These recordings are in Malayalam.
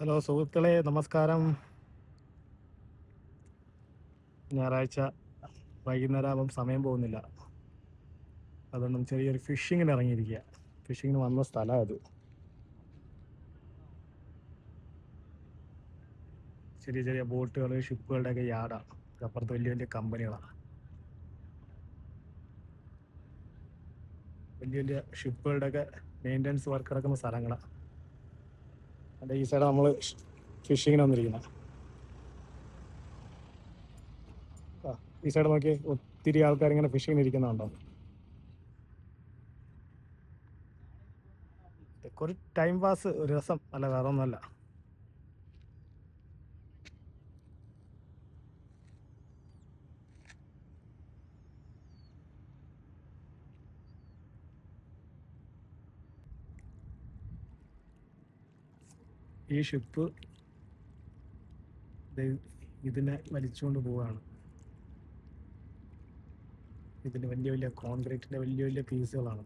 ഹലോ സുഹൃത്തുക്കളെ, നമസ്കാരം. ഞായറാഴ്ച വൈകുന്നേരമാകുമ്പം സമയം പോകുന്നില്ല. അതുകൊണ്ടും ചെറിയൊരു ഫിഷിങ്ങിന് ഇറങ്ങിയിരിക്കുക. ഫിഷിങ്ങിന് വന്ന സ്ഥലം അത്. ചെറിയ ചെറിയ ബോട്ടുകൾ, ഷിപ്പുകളുടെയൊക്കെ യാർഡാണ്. അപ്പുറത്ത് വലിയ വലിയ കമ്പനികളാണ്. വലിയ വലിയ ഷിപ്പുകളുടെയൊക്കെ മെയിൻ്റനൻസ് വർക്ക് നടക്കുന്ന സ്ഥലങ്ങളാണ്. അതിൻ്റെ ഈ സൈഡ് നമ്മൾ ഫിഷിങ്ങിന് വന്നിരിക്കുന്നത്. ഈ സൈഡ് നോക്കി ഒത്തിരി ആൾക്കാർ ഇങ്ങനെ ഫിഷിങ്ങിന് ഇരിക്കുന്നുണ്ടോ. ഇതൊക്കെ ഒരു ടൈം പാസ്, ഒരു രസം, അല്ല വേറെ ഒന്നുമല്ല. ഈ ഷിപ്പ് ഇതിനെ വലിച്ചുകൊണ്ട് പോവുകയാണ്. ഇതിന് വലിയ വലിയ കോൺക്രീറ്റിന്റെ വലിയ വലിയ പീസുകളാണ്.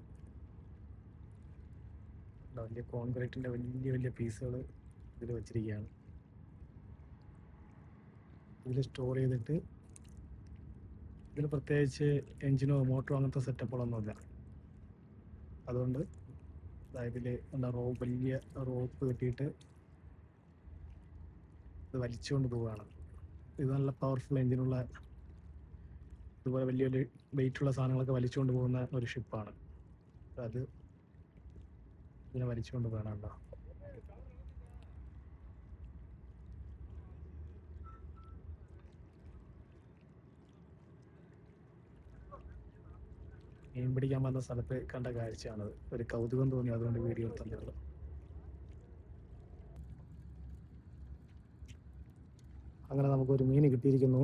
വലിയ കോൺക്രീറ്റിന്റെ വലിയ വലിയ പീസുകൾ ഇതിൽ വെച്ചിരിക്കുകയാണ്. ഇതിൽ സ്റ്റോർ ചെയ്തിട്ട് ഇതിൽ പ്രത്യേകിച്ച് എഞ്ചിനോ മോട്ടറോ അങ്ങനത്തെ സെറ്റപ്പുകളൊന്നുമില്ല. അതുകൊണ്ട് ഇതിൽ വലിയ റോപ്പ് കെട്ടിയിട്ട് ഇത് വലിച്ചുകൊണ്ട് പോവുകയാണ്. ഇത് നല്ല പവർഫുൾ എഞ്ചിനുള്ള, ഇതുപോലെ വലിയ വലിയ വെയിറ്റുള്ള സാധനങ്ങളൊക്കെ വലിച്ചുകൊണ്ട് പോകുന്ന ഒരു ഷിപ്പാണ്. അത് ഇതിനെ വലിച്ചുകൊണ്ട് പോകണുണ്ടോ. മീൻ പിടിക്കാൻ വന്ന സ്ഥലത്ത് കണ്ട കാഴ്ചയാണത്. ഒരു കൗതുകം തോന്നി, അതുകൊണ്ട് വീഡിയോ എടുത്തത്. അങ്ങനെ നമുക്കൊരു മീൻ കിട്ടിയിരിക്കുന്നു.